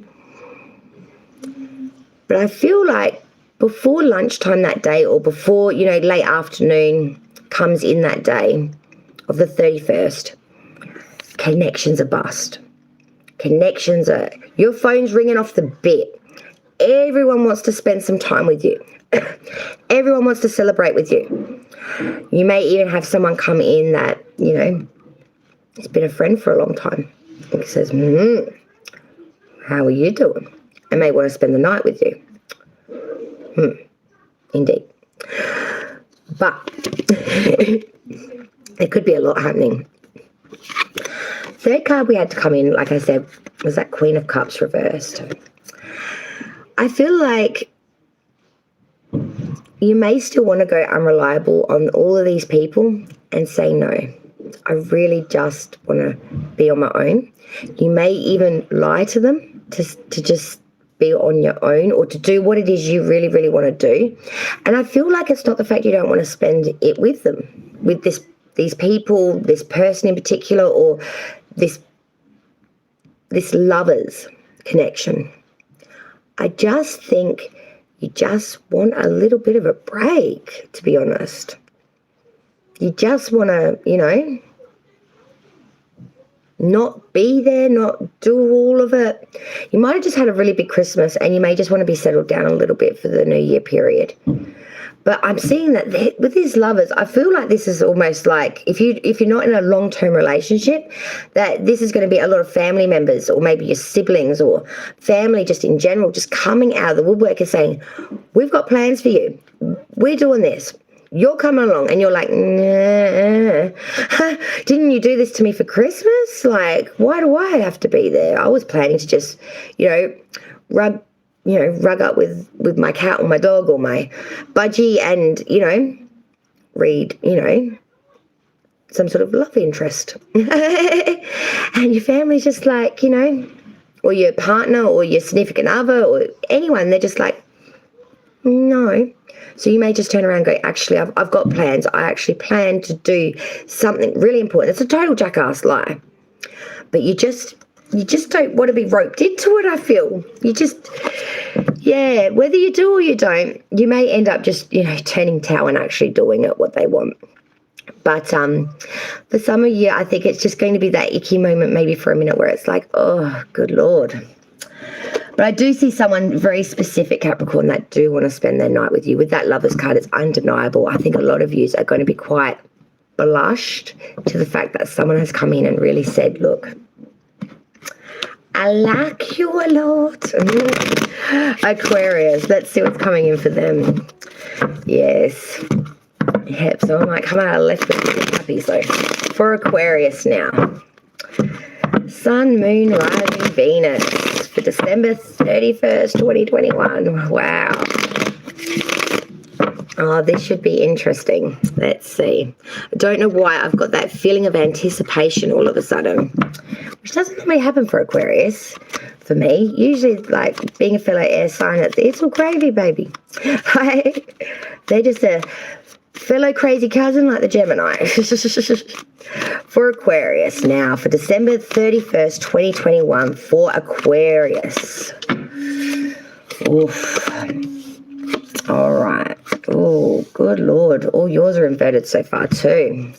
But I feel like before lunchtime that day, or before, you know, late afternoon comes in that day of the 31st, connections are bust. Connections are, your phone's ringing off the bit. Everyone wants to spend some time with you. Everyone wants to celebrate with you. You may even have someone come in that, you know, has been a friend for a long time. And says, how are you doing? I may want to spend the night with you. Indeed. But there could be a lot happening. Third card we had to come in, like I said, was that Queen of Cups reversed. I feel like you may still want to go unreliable on all of these people and say no. I really just want to be on my own. You may even lie to them to just be on your own, or to do what it is you really, really want to do. And I feel like it's not the fact you don't want to spend it with them, with these people, this person in particular, or this lovers connection. I just think you just want a little bit of a break, to be honest. You just want to, you know, not be there, not do all of it. You might have just had a really big Christmas, and you may just want to be settled down a little bit for the New Year period. But I'm seeing that with these lovers, I feel like this is almost like if you're not in a long-term relationship, that this is going to be a lot of family members, or maybe your siblings, or family just in general, just coming out of the woodwork and saying, we've got plans for you. We're doing this. You're coming along, and you're like, nah. Didn't you do this to me for Christmas? Like, why do I have to be there? I was planning to just, you know, rug up with my cat or my dog or my budgie and, you know, read, you know, some sort of love interest. And your family's just like, you know, or your partner or your significant other or anyone, they're just like, no. So you may just turn around and go, actually, I've got plans. I actually plan to do something really important. It's a total jackass lie. But you just don't want to be roped into it, I feel. You just, yeah, whether you do or you don't, you may end up just, you know, turning tail and actually doing it what they want. But for some of you, I think it's just going to be that icky moment maybe for a minute where it's like, oh, good Lord. But I do see someone very specific, Capricorn, that do want to spend their night with you. With that Lovers card, it's undeniable. I think a lot of you are going to be quite blushed to the fact that someone has come in and really said, look, I like you a lot. Aquarius, let's see what's coming in for them. Yes. Yep, so I might come out of left with happy. So for Aquarius now. Sun, Moon, Rising, Venus for December 31st, 2021. Wow. Oh, this should be interesting. Let's see. I don't know why I've got that feeling of anticipation all of a sudden, which doesn't normally happen for Aquarius, for me. Usually, like, being a fellow air sign, it's all gravy, baby. They're just a fellow crazy cousin like the Gemini. For Aquarius now, for December 31st, 2021, for Aquarius. Oof. All right. Oh, good Lord. All yours are inverted so far too.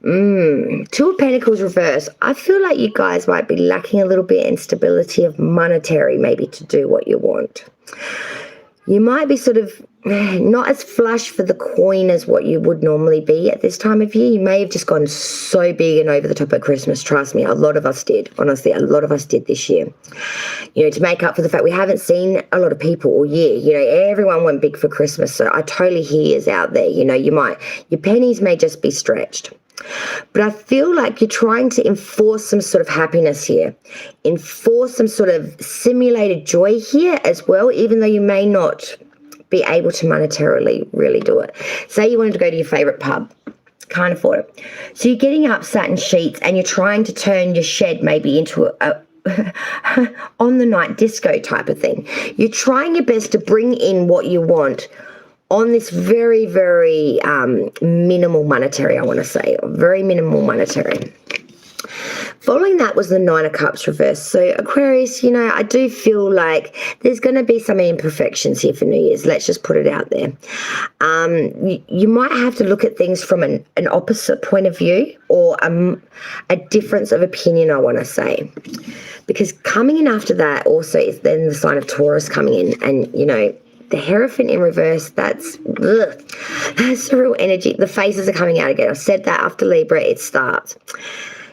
Two of Pentacles reverse. I feel like you guys might be lacking a little bit in stability of monetary, maybe, to do what you want. You might be sort of not as flush for the coin as what you would normally be at this time of year. You may have just gone so big and over the top at Christmas. Trust me, a lot of us did. Honestly, a lot of us did this year. You know, to make up for the fact we haven't seen a lot of people all year. You know, everyone went big for Christmas. So I totally hear you out there. You know, your pennies may just be stretched. But I feel like you're trying to enforce some sort of happiness here, enforce some sort of simulated joy here as well, even though you may not be able to monetarily really do it. Say you wanted to go to your favorite pub, can't afford it. So you're getting up satin sheets and you're trying to turn your shed maybe into a on the night disco type of thing. You're trying your best to bring in what you want on this very, very minimal monetary, I want to say, very minimal monetary. Following that was the Nine of Cups reverse. So Aquarius, you know, I do feel like there's going to be some imperfections here for New Year's. Let's just put it out there. You might have to look at things from an opposite point of view, or a difference of opinion, I want to say. Because coming in after that also is then the sign of Taurus coming in, and, you know, the Hierophant in reverse, that's the real energy. The phases are coming out again. I've said that after Libra, it starts.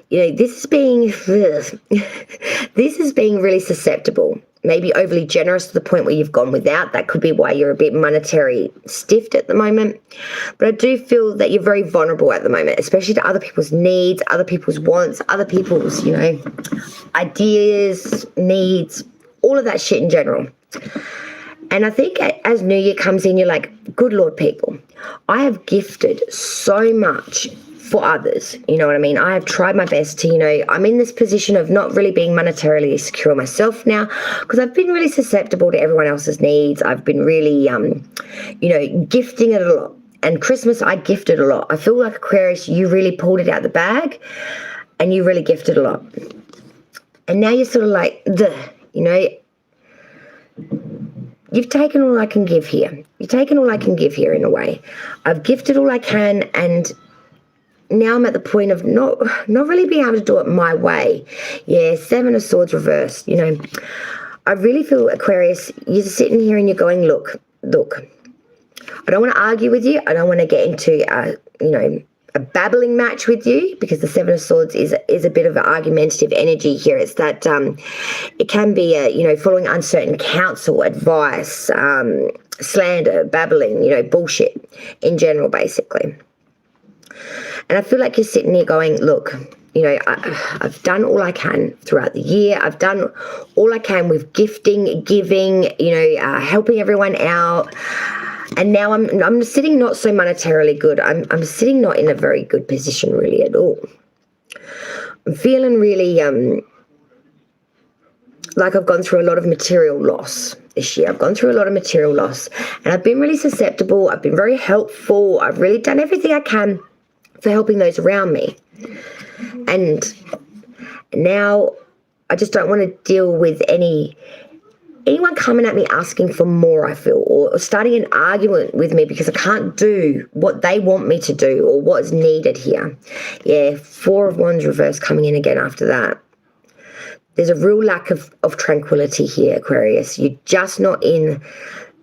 You know, this is being really susceptible, maybe overly generous to the point where you've gone without. That could be why you're a bit monetary stiffed at the moment. But I do feel that you're very vulnerable at the moment, especially to other people's needs, other people's wants, other people's, you know, ideas, needs, all of that shit in general. And I think as New Year comes in, you're like, good Lord, people, I have gifted so much for others. You know what I mean? I have tried my best to, you know, I'm in this position of not really being monetarily secure myself now, because I've been really susceptible to everyone else's needs. I've been really, you know, gifting it a lot. And Christmas, I gifted a lot. I feel like Aquarius, you really pulled it out the bag and you really gifted a lot. And now you're sort of like, you know, you've taken all I can give here. You've taken all I can give here in a way. I've gifted all I can, and now I'm at the point of not really being able to do it my way. Yeah, Seven of Swords reversed. You know, I really feel, Aquarius, you're sitting here and you're going, look, I don't want to argue with you. I don't want to get into, you know, a babbling match with you, because the Seven of Swords is a bit of an argumentative energy here. It's that it can be you know, following uncertain counsel, advice, slander, babbling, you know, bullshit in general, basically. And I feel like you're sitting here going, look, you know, I've done all I can throughout the year. I've done all I can with gifting, giving, you know, helping everyone out. And now I'm sitting not so monetarily good. I'm sitting not in a very good position really at all. I'm feeling really like I've gone through a lot of material loss this year. I've gone through a lot of material loss, and I've been really susceptible. I've been very helpful. I've really done everything I can for helping those around me. And now I just don't want to deal with anyone coming at me asking for more, I feel, or starting an argument with me because I can't do what they want me to do or what's needed here. Yeah, Four of Wands reverse coming in again after that. There's a real lack of tranquility here, Aquarius. You're just not in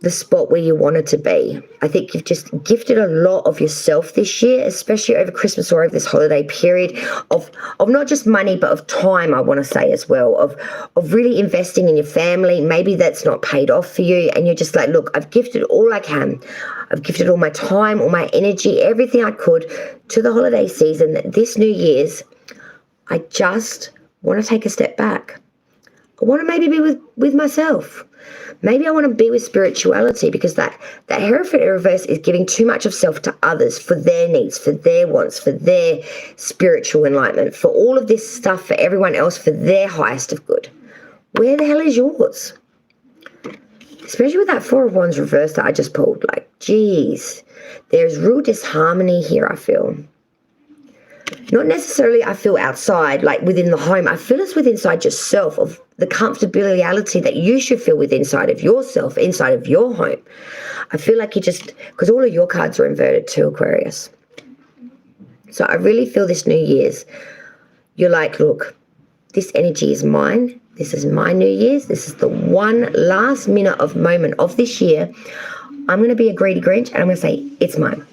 the spot where you wanted to be. I think you've just gifted a lot of yourself this year, especially over Christmas or over this holiday period, of not just money, but of time, I want to say as well, of really investing in your family. Maybe that's not paid off for you, and you're just like, look, I've gifted all I can. I've gifted all my time, all my energy, everything I could to the holiday season. This New Year's, I just want to take a step back. I want to maybe be with myself. Maybe I want to be with spirituality, because that Hierophant in reverse is giving too much of self to others for their needs, for their wants, for their spiritual enlightenment, for all of this stuff for everyone else, for their highest of good. Where the hell is yours? Especially with that Four of Wands reverse that I just pulled. Like, geez, there's real disharmony here, I feel. Not necessarily I feel outside, like within the home. I feel it's within inside yourself, of the comfortability that you should feel with inside of yourself, inside of your home. I feel like you just, because all of your cards are inverted too, Aquarius. So I really feel this New Year's, you're like, look, this energy is mine. This is my New Year's. This is the one last minute of moment of this year. I'm going to be a greedy Grinch, and I'm going to say, it's mine.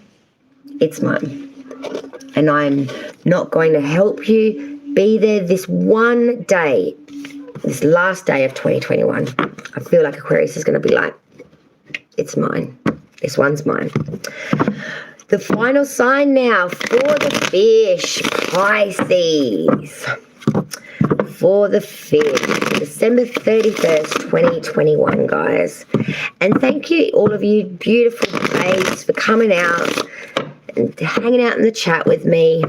It's mine. And I'm not going to help you be there this one day, this last day of 2021. I feel like Aquarius is going to be like, it's mine. This one's mine. The final sign now for the fish, Pisces. For the fish, December 31st, 2021, guys. And thank you, all of you beautiful babes, for coming out and hanging out in the chat with me.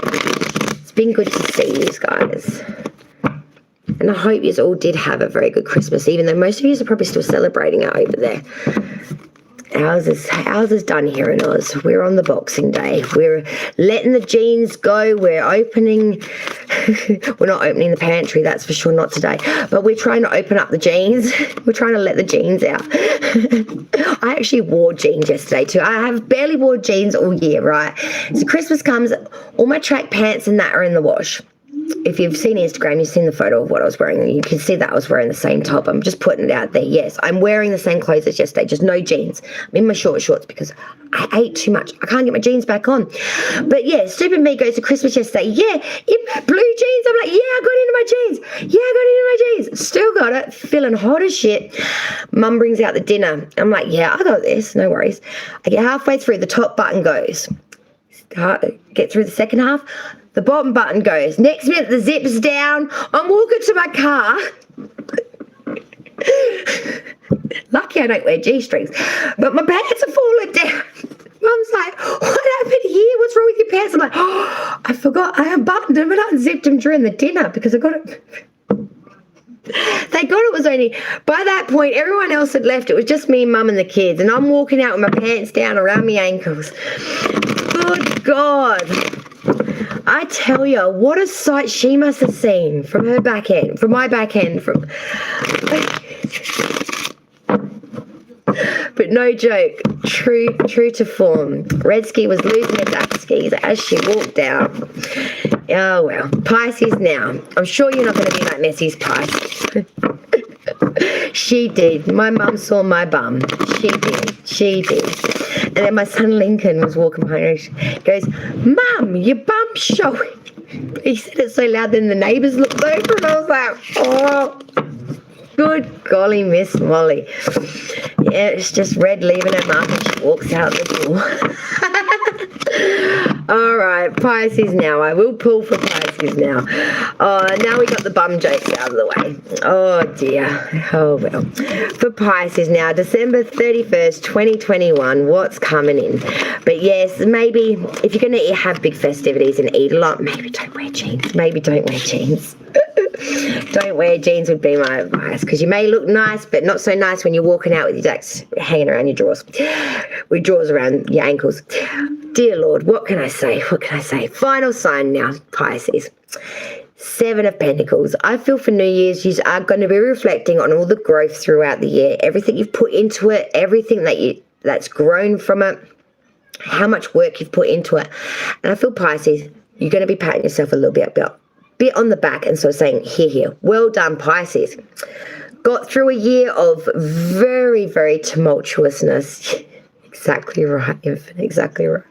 It's been good to see you guys. And I hope you all did have a very good Christmas, even though most of you are probably still celebrating it over there. Ours is done here in Oz. We're on the Boxing Day. We're letting the jeans go. We're opening, we're not opening the pantry, that's for sure, not today. But we're trying to open up the jeans. We're trying to let the jeans out. I actually wore jeans yesterday too. I have barely wore jeans all year, right? So Christmas comes, all my track pants and that are in the wash. If you've seen Instagram, you've seen the photo of what I was wearing. You can see that I was wearing the same top. I'm just putting it out there. Yes, I'm wearing the same clothes as yesterday, just no jeans. I'm in my shorts because I ate too much. I can't get my jeans back on. But yeah, stupid me goes to Christmas yesterday. Yeah, in my blue jeans. I'm like, yeah, I got into my jeans. Yeah, I got into my jeans. Still got it. Feeling hot as shit. Mum brings out the dinner. I'm like, yeah, I got this. No worries. I get halfway through, the top button goes. Get through the second half. The bottom button goes. Next minute, the zip's down. I'm walking to my car. Lucky I don't wear G-strings. But my pants are falling down. Mum's like, what happened here? What's wrong with your pants? I'm like, oh, I forgot. I unbuttoned them and unzipped them during the dinner because I got it. Thank God it was only, by that point, everyone else had left. It was just me, Mum, and the kids. And I'm walking out with my pants down around my ankles. Good God. I tell you, what a sight she must have seen from her back end, from my back end. But no joke, true to form. Red Ski was losing her black skis as she walked out. Oh well, Pisces now. I'm sure you're not going to be like Messi's Pisces. She did. My mum saw my bum. She did. And then my son Lincoln was walking behind her. He goes, Mum, your bum's showing. He said it so loud, then the neighbours looked over and I was like, oh, good golly, Miss Molly. Yeah, it's just red leaving her mark and she walks out the door. All right, Pisces now. I will pull for Pisces now. Now we got the bum jokes out of the way. Oh, dear. Oh, well. For Pisces now, December 31st, 2021, what's coming in? But yes, maybe if you're going to have big festivities and eat a lot, maybe don't wear jeans. Maybe don't wear jeans. Don't wear jeans would be my advice, because you may look nice, but not so nice when you're walking out with your jacks hanging around your drawers, with drawers around your ankles. Dear Lord, what can I say? What can I say? Final sign now, Pisces. 7 of Pentacles. I feel for New Year's, you are going to be reflecting on all the growth throughout the year, everything you've put into it, everything that's grown from it, how much work you've put into it. And I feel, Pisces, you're going to be patting yourself a little bit on the back and sort of saying, here, well done, Pisces. Got through a year of very, very tumultuousness. Exactly right, Infinite, exactly right.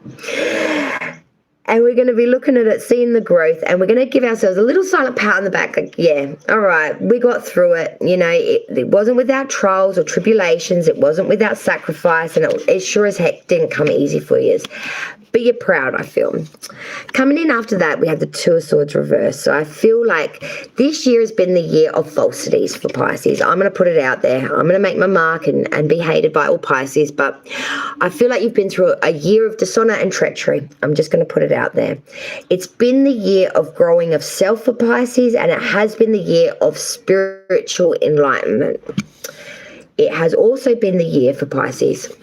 And we're going to be looking at it, seeing the growth, and we're going to give ourselves a little silent pat on the back. Like, yeah, all right, we got through it. You know, it wasn't without trials or tribulations. It wasn't without sacrifice. And it sure as heck didn't come easy for you. But you're proud, I feel. Coming in after that, we have the Two of Swords reversed. So I feel like this year has been the year of falsities for Pisces. I'm going to put it out there. I'm going to make my mark and be hated by all Pisces. But I feel like you've been through a year of dishonor and treachery. I'm just going to put it out there. It's been the year of growing of self for Pisces, and it has been the year of spiritual enlightenment. It has also been the year for Pisces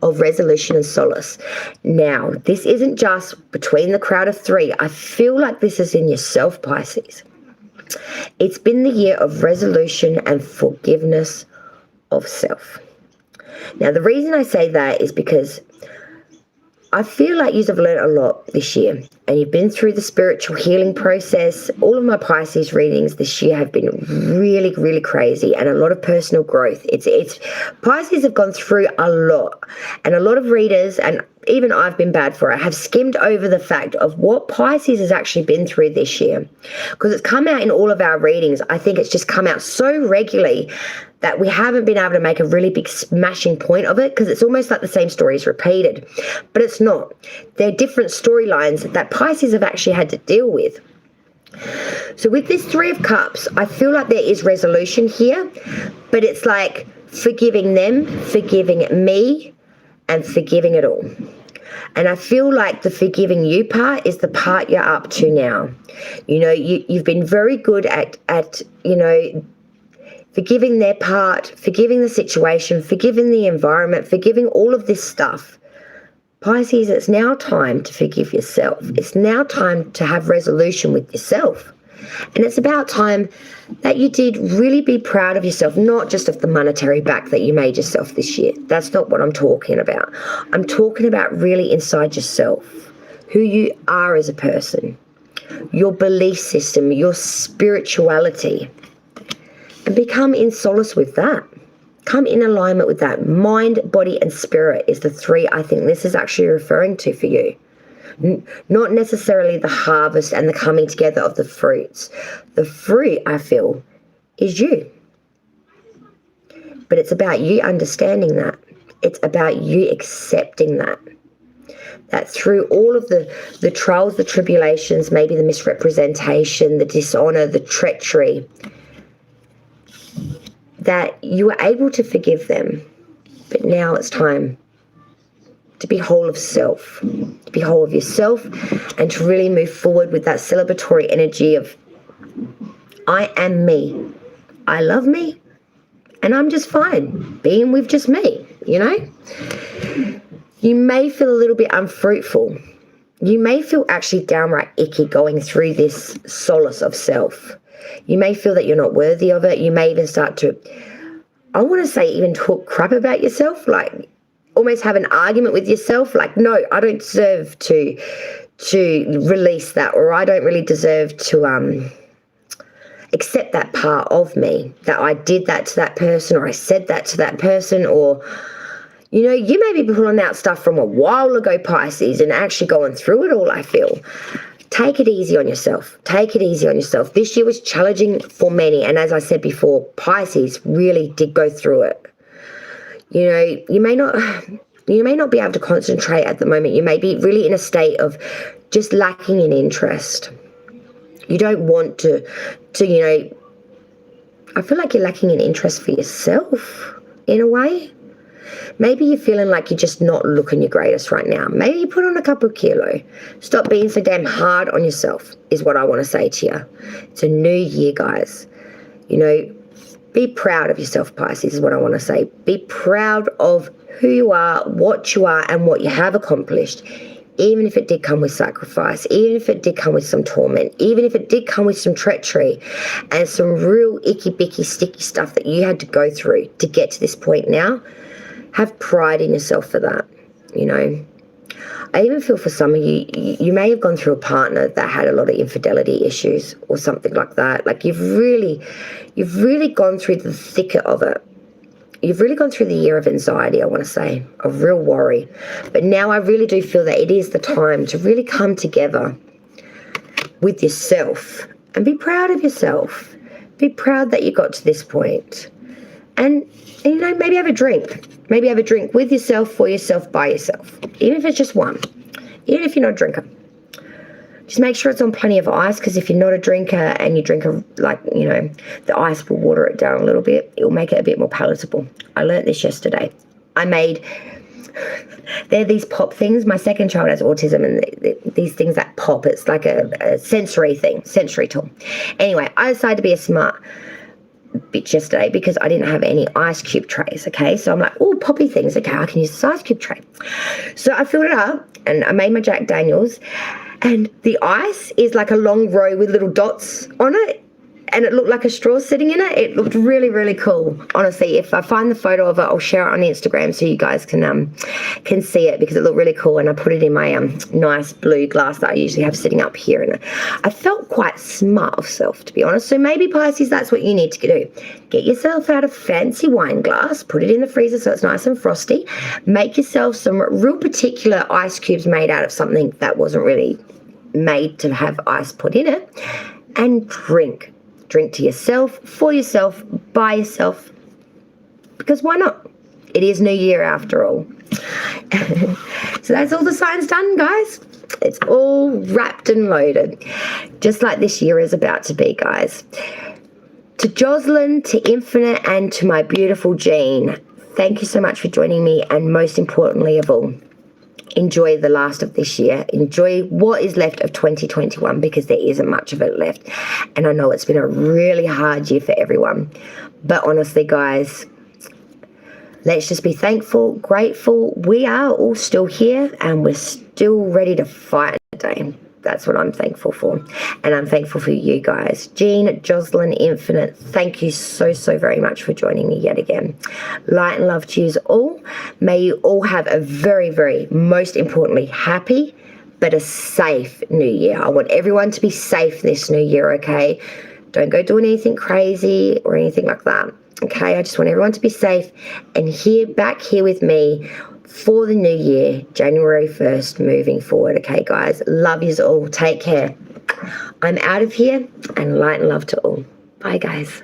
of resolution and solace. Now, this isn't just between the crowd of three. I feel like this is in yourself, Pisces. It's been the year of resolution and forgiveness of self. Now, the reason I say that is because I feel like you've learned a lot this year, and you've been through the spiritual healing process. All of my Pisces readings this year have been really, really crazy, and a lot of personal growth. It's Pisces have gone through a lot, and a lot of readers, and even I've been bad for it, have skimmed over the fact of what Pisces has actually been through this year, because it's come out in all of our readings. I think it's just come out so regularly that we haven't been able to make a really big smashing point of it, because it's almost like the same story is repeated. But it's not. They're different storylines that Pisces have actually had to deal with. So with this Three of Cups, I feel like there is resolution here, but it's like forgiving them, forgiving me, and forgiving it all. And I feel like the forgiving you part is the part you're up to now. You know, you've been very good at you know, forgiving their part, forgiving the situation, forgiving the environment, forgiving all of this stuff. Pisces, it's now time to forgive yourself. It's now time to have resolution with yourself. And it's about time that you did really be proud of yourself, not just of the monetary back that you made yourself this year. That's not what I'm talking about. I'm talking about really inside yourself, who you are as a person, your belief system, your spirituality. And become in solace with that. Come in alignment with that. Mind, body, and spirit is the three I think this is actually referring to for you. Not necessarily the harvest and the coming together of the fruits. The fruit, I feel, is you. But it's about you understanding that. It's about you accepting that. That through all of the trials, the tribulations, maybe the misrepresentation, the dishonor, the treachery, that you were able to forgive them. But now it's time to be whole of self, to be whole of yourself, and to really move forward with that celebratory energy of I am me. I love me, and I'm just fine being with just me, you know? You may feel a little bit unfruitful. You may feel actually downright icky going through this solace of self. You may feel that you're not worthy of it. You may even start to, I want to say, even talk crap about yourself, like almost have an argument with yourself, like, no, I don't deserve to release that, or I don't really deserve to accept that part of me, that I did that to that person, or I said that to that person, or, you know, you may be pulling out stuff from a while ago, Pisces, and actually going through it all, I feel. Take it easy on yourself. Take it easy on yourself. This year was challenging for many. And as I said before, Pisces really did go through it. You know, you may not be able to concentrate at the moment. You may be really in a state of just lacking in interest. You don't want to, you know, I feel like you're lacking in interest for yourself in a way. Maybe you're feeling like you're just not looking your greatest right now. Maybe you put on a couple of kilos. Stop being so damn hard on yourself is what I want to say to you. It's a new year, guys. You know, be proud of yourself, Pisces, is what I want to say. Be proud of who you are, what you are, and what you have accomplished. Even if it did come with sacrifice, even if it did come with some torment, even if it did come with some treachery and some real icky-bicky, sticky stuff that you had to go through to get to this point now. Have pride in yourself for that, you know. I even feel for some of you, you may have gone through a partner that had a lot of infidelity issues or something like that. Like you've really gone through the thicket of it. you've really gone through the year of anxiety, I want to say, of real worry. But now I really do feel that it is the time to really come together with yourself and be proud of yourself. Be proud that you got to this point. And you know, maybe have a drink. Maybe have a drink with yourself, for yourself, by yourself. Even if it's just one. Even if you're not a drinker. Just make sure it's on plenty of ice, because if you're not a drinker and you drink, the ice will water it down a little bit. It will make it a bit more palatable. I learned this yesterday. They're these pop things. My second child has autism, and these things that pop. It's like a sensory tool. Anyway, I decided to be a smart bitch yesterday because I didn't have any ice cube trays, okay? So I'm like, oh, poppy things. Okay, I can use this ice cube tray. So I filled it up, and I made my Jack Daniels. And the ice is like a long row with little dots on it. And it looked like a straw sitting in it. It looked really, really cool. Honestly, if I find the photo of it, I'll share it on Instagram so you guys can see it, because it looked really cool. And I put it in my nice blue glass that I usually have sitting up here. And I felt quite smart of self, to be honest. So maybe, Pisces, that's what you need to do. Get yourself out a fancy wine glass, put it in the freezer so it's nice and frosty. Make yourself some real particular ice cubes made out of something that wasn't really made to have ice put in it, and drink. Drink to yourself, for yourself, by yourself, because why not? It is New Year after all. So that's all the signs done, guys. It's all wrapped and loaded, just like this year is about to be, guys. To Jocelyn, to Infinite, and to my beautiful Jean, thank you so much for joining me, and most importantly of all, enjoy the last of this year. Enjoy what is left of 2021, because there isn't much of it left. And I know it's been a really hard year for everyone. But honestly, guys, let's just be thankful, grateful. We are all still here, and we're still ready to fight today. That's what I'm thankful for. And I'm thankful for you guys. Jean, Jocelyn, Infinite, thank you so, so very much for joining me yet again. Light and love to you all. May you all have a very, very, most importantly, happy but a safe new year. I want everyone to be safe this new year, okay? Don't go doing anything crazy or anything like that, okay? I just want everyone to be safe and back here with me for the new year, January 1st, moving forward. Okay, guys, love yous all. Take care. I'm out of here, and light and love to all. Bye, guys.